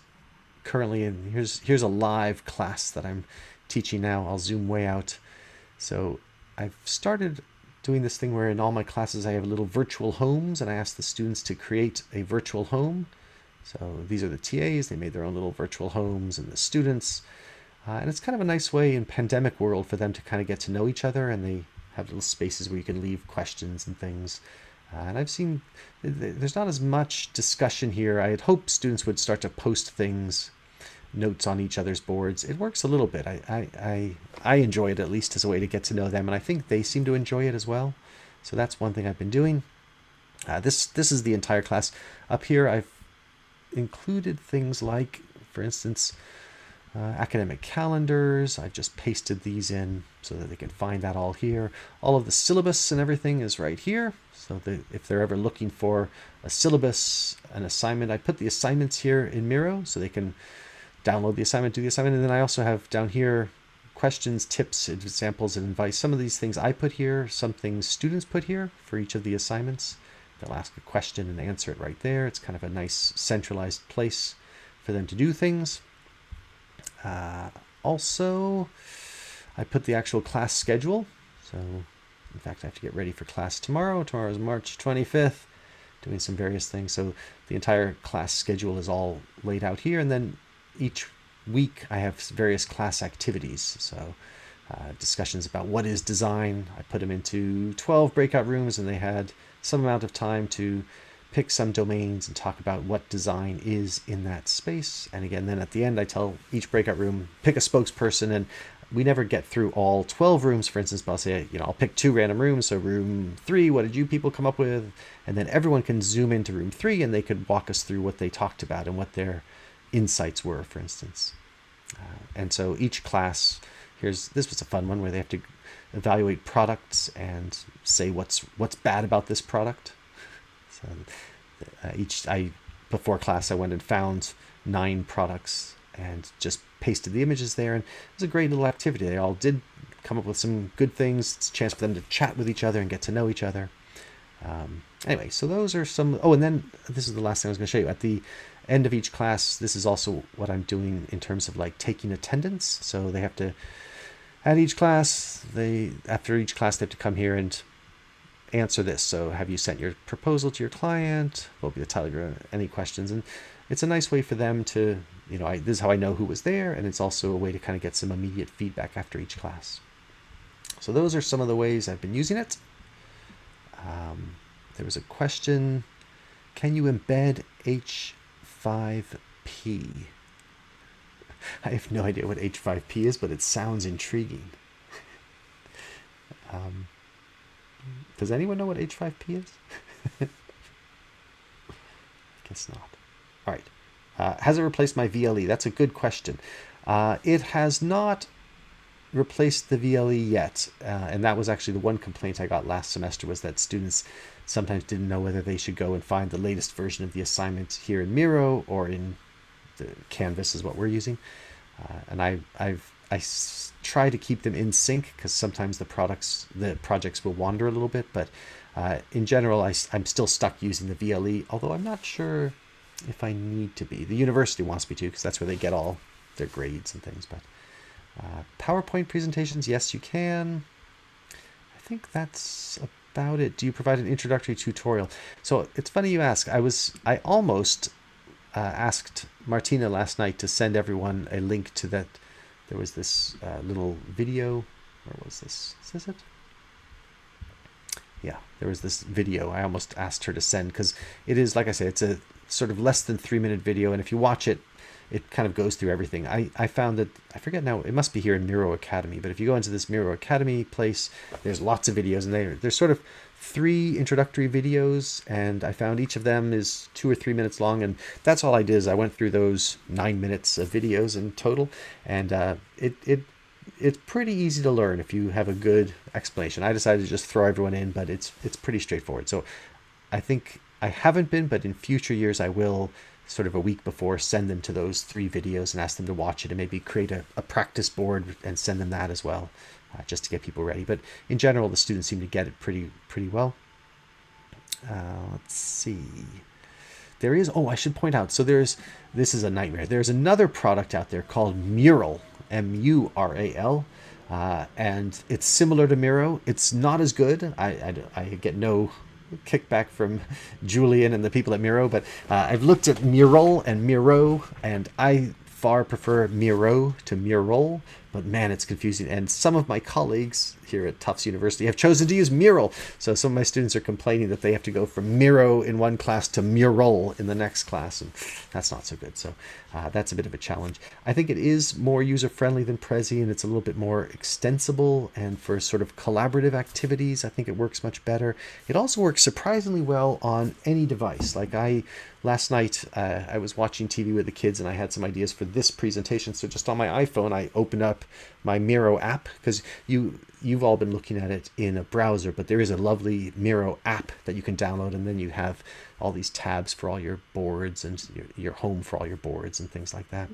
currently. And here's a live class that I'm teaching now. I'll zoom way out. So I've started doing this thing where in all my classes I have little virtual homes and I ask the students to create a virtual home. So these are the TAs, they made their own little virtual homes, and the students. And it's kind of a nice way in pandemic world for them to kind of get to know each other, and they have little spaces where you can leave questions and things. And I've seen there's not as much discussion here. I had hoped students would start to post things, notes on each other's boards. It works a little bit. I enjoy it, at least as a way to get to know them, and I think they seem to enjoy it as well. So that's one thing I've been doing. This is the entire class. Up here I've included things like, for instance, academic calendars. I've just pasted these in so that they can find that all here. All of the syllabus and everything is right here. So if they're ever looking for a syllabus, an assignment, I put the assignments here in Miro so they can download the assignment, do the assignment. And then I also have down here questions, tips, examples, and advice. Some of these things I put here, some things students put here for each of the assignments. They'll ask a question and answer it right there. It's kind of a nice centralized place for them to do things. Also, I put the actual class schedule. So, in fact, I have to get ready for class tomorrow. Tomorrow is March 25th, doing some various things. So the entire class schedule is all laid out here. And then each week I have various class activities. So discussions about what is design. I put them into 12 breakout rooms, and they had some amount of time to pick some domains and talk about what design is in that space. And again, then at the end, I tell each breakout room, pick a spokesperson, and we never get through all 12 rooms, for instance, but I'll say, I'll pick 2 random rooms. So room 3, what did you people come up with? And then everyone can zoom into room 3 and they could walk us through what they talked about and what their insights were, for instance. And so each class, this was a fun one where they have to evaluate products and say what's bad about this product. So before class, I went and found 9 products and just pasted the images there. And it was a great little activity. They all did come up with some good things. It's a chance for them to chat with each other and get to know each other. Anyway, so those are some. Oh, and then this is the last thing I was going to show you. At the end of each class, this is also what I'm doing in terms of like taking attendance. So they have to, at each class, after each class, they have to come here and answer this. So have you sent your proposal to your client? What will be the title? Any questions? And it's a nice way for them to, this is how I know who was there. And it's also a way to kind of get some immediate feedback after each class. So those are some of the ways I've been using it. There was a question, can you embed H5p? I have no idea what H5p is, but it sounds intriguing. Does anyone know what H5p is? I guess not. All right. Has it replaced my VLE? That's a good question. It has not replaced the VLE yet. And that was actually the one complaint I got last semester, was that students sometimes didn't know whether they should go and find the latest version of the assignment here in Miro or in the Canvas is what we're using. And I try to keep them in sync because sometimes the projects will wander a little bit, but in general, I'm still stuck using the VLE, although I'm not sure if I need to be. The university wants me to because that's where they get all their grades and things. But PowerPoint presentations, yes, you can. I think that's about it. Do you provide an introductory tutorial? So it's funny you ask. I almost asked Martina last night to send everyone a link to that. There was this little video. Where was this? Is this it? Yeah, there was this video I almost asked her to send because it is, like I said, it's a sort of less than 3-minute video. And if you watch it, it kind of goes through everything. I found that, I forget now, it must be here in Miro Academy, but if you go into this Miro Academy place, there's lots of videos, and there's sort of 3 introductory videos, and I found each of them is 2 or 3 minutes long, and that's all I did is I went through those 9 minutes of videos in total, and it's pretty easy to learn if you have a good explanation. I decided to just throw everyone in, but it's pretty straightforward. So I think I haven't been, but in future years I will sort of a week before send them to those 3 videos and ask them to watch it, and maybe create a practice board and send them that as well, just to get people ready. But in general, the students seem to get it pretty well. Let's see. There is, I should point out, so this is a nightmare. There's another product out there called Mural, M-U-R-A-L, and it's similar to Miro. It's not as good. I get no kickback from Julian and the people at Miro, but I've looked at Mural and Miro, and I far prefer Miro to Mural, but man, it's confusing. And some of my colleagues here at Tufts University have chosen to use Mural. So some of my students are complaining that they have to go from Miro in one class to Mural in the next class, and that's not so good. So that's a bit of a challenge. I think it is more user-friendly than Prezi, and it's a little bit more extensible, and for sort of collaborative activities, I think it works much better. It also works surprisingly well on any device. Like last night, I was watching TV with the kids, and I had some ideas for this presentation. So just on my iPhone, I opened up my Miro app, because you've all been looking at it in a browser, but there is a lovely Miro app that you can download, and then you have all these tabs for all your boards and your home for all your boards and things like that.